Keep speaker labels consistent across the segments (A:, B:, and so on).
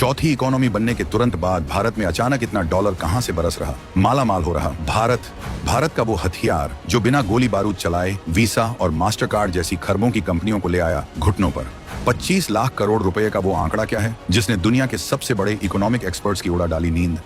A: चौथी इकोनॉमी बनने के तुरंत बाद भारत में अचानक इतना डॉलर कहां से बरस रहा, माला माल हो रहा। भारत का वो हथियार जो बिना गोली बारूद चलाए वीसा और मास्टर कार्ड जैसी खरबों की कंपनियों को ले आया घुटनों पर। 25 लाख करोड़ रुपए का वो आंकड़ा क्या है जिसने दुनिया के सबसे बड़े इकोनॉमिक एक्सपर्ट्स की उड़ा डाली नींद।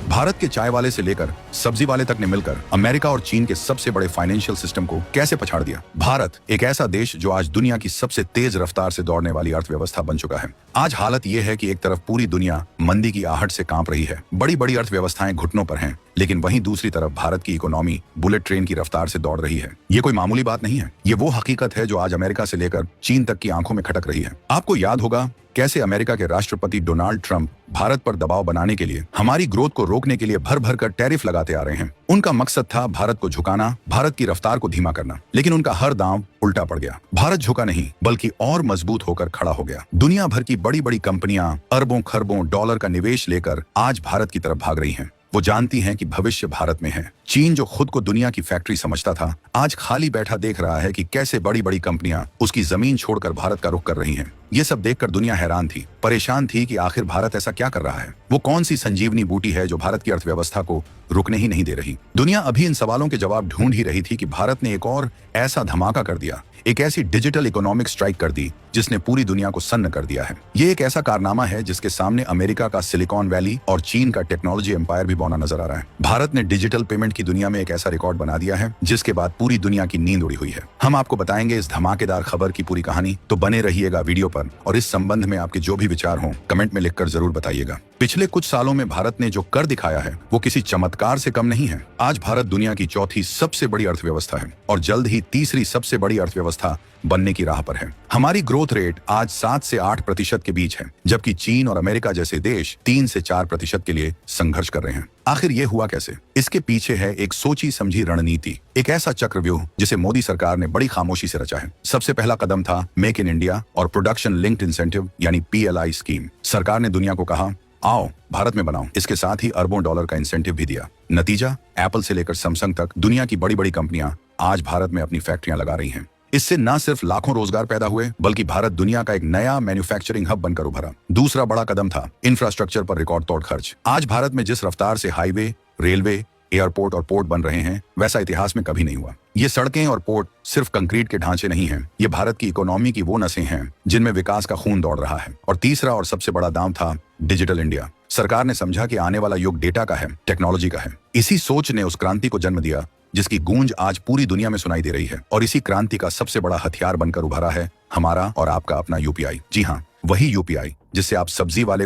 A: भारत के चाय वाले से लेकर सब्जी वाले तक ने मिलकर अमेरिका और चीन के सबसे बड़े फाइनेंशियल सिस्टम को कैसे पछाड़ दिया। भारत एक ऐसा देश जो आज दुनिया की सबसे तेज रफ्तार से दौड़ने वाली अर्थव्यवस्था बन चुका है। आज हालत यह है कि एक तरफ पूरी दुनिया मंदी की आहट से कांप रही है, बड़ी बड़ी अर्थव्यवस्थाएं घुटनों पर हैं, लेकिन वहीं दूसरी तरफ भारत की इकोनॉमी बुलेट ट्रेन की रफ्तार से दौड़ रही है। ये कोई मामूली बात नहीं है, ये वो हकीकत है जो आज अमेरिका से लेकर चीन तक की आंखों में खटक रही है। आपको याद होगा कैसे अमेरिका के राष्ट्रपति डोनाल्ड ट्रंप भारत पर दबाव बनाने के लिए, हमारी ग्रोथ को रोकने के लिए भर भर कर टैरिफ लगाते आ रहे हैं। उनका मकसद था भारत को झुकाना, भारत की रफ्तार को धीमा करना, लेकिन उनका हर दांव उल्टा पड़ गया। भारत झुका नहीं बल्कि और मजबूत होकर खड़ा हो गया। दुनिया भर की बड़ी बड़ी कंपनियां अरबों खरबों डॉलर का निवेश लेकर आज भारत की तरफ भाग रही हैं। वो जानती हैं कि भविष्य भारत में है। चीन जो खुद को दुनिया की फैक्ट्री समझता था, आज खाली बैठा देख रहा है कि कैसे बड़ी बड़ी कंपनियां उसकी जमीन छोड़कर भारत का रुख कर रही हैं। ये सब देखकर दुनिया हैरान थी, परेशान थी कि आखिर भारत ऐसा क्या कर रहा है। वो कौन सी संजीवनी बूटी है जो भारत की अर्थव्यवस्था को रुकने ही नहीं दे रही। दुनिया अभी इन सवालों के जवाब ढूंढ ही रही थी कि भारत ने एक और ऐसा धमाका कर दिया, एक ऐसी डिजिटल इकोनॉमिक स्ट्राइक कर दी जिसने पूरी दुनिया को सन्न कर दिया है। ये एक ऐसा कारनामा है जिसके सामने अमेरिका का सिलिकॉन वैली और चीन का टेक्नोलॉजी एम्पायर भी बौना नजर आ रहा है। भारत ने डिजिटल पेमेंट की दुनिया में एक ऐसा रिकॉर्ड बना दिया है जिसके बाद पूरी दुनिया की नींद उड़ी हुई है। हम आपको बताएंगे इस धमाकेदार खबर की पूरी कहानी, तो बने रहिएगा वीडियो पर और इस संबंध में आपके जो भी विचार हों कमेंट में लिखकर जरूर बताइएगा। पिछले कुछ सालों में भारत ने जो कर दिखाया है वो किसी चमत्कार से कम नहीं है। आज भारत दुनिया की चौथी सबसे बड़ी अर्थव्यवस्था है और जल्द ही तीसरी सबसे बड़ी अर्थव्यवस्था बनने की राह पर है। हमारी ग्रोथ रेट आज 7 से 8% के बीच है, जबकि चीन और अमेरिका जैसे देश 3 से 4% के लिए संघर्ष कर रहे हैं। आखिर ये हुआ कैसे? इसके पीछे है एक सोची समझी रणनीति, एक ऐसा चक्रव्यूह जिसे मोदी सरकार ने बड़ी खामोशी से रचा है। सबसे पहला कदम था मेक इन इंडिया और प्रोडक्शन लिंक्ड इंसेंटिव यानी PLI स्कीम। सरकार ने दुनिया को कहा आओ भारत में बनाओ, इसके साथ ही अरबों डॉलर का इंसेंटिव भी दिया। नतीजा, एप्पल से लेकर सैमसंग तक दुनिया की बड़ी बड़ी कंपनियां आज भारत में अपनी फैक्ट्रियां लगा रही हैं। इससे न सिर्फ लाखों रोजगार पैदा हुए बल्कि भारत दुनिया का एक नया मैन्युफैक्चरिंग हब बनकर उभरा। दूसरा बड़ा कदम था इंफ्रास्ट्रक्चर पर रिकॉर्ड तोड़ खर्च। आज भारत में जिस रफ्तार से हाईवे, रेलवे, एयरपोर्ट और पोर्ट बन रहे हैं वैसा इतिहास में कभी नहीं हुआ। ये सड़कें और पोर्ट सिर्फ कंक्रीट के ढांचे नहीं हैं, ये भारत की इकोनॉमी की वो नसें हैं जिनमें विकास का खून दौड़ रहा है। और तीसरा और सबसे बड़ा दांव था डिजिटल इंडिया। सरकार ने समझा कि आने वाला युग डेटा का है, टेक्नोलॉजी का है। इसी सोच ने उस क्रांति को जन्म दिया जिसकी गूंज आज पूरी दुनिया में सुनाई दे रही है। और इसी क्रांति का सबसे बड़ा हथियार बनकर उभरा है हमारा और आपका अपना UPI। जी हाँ, वही UPI जिससे आप सब्जी वाले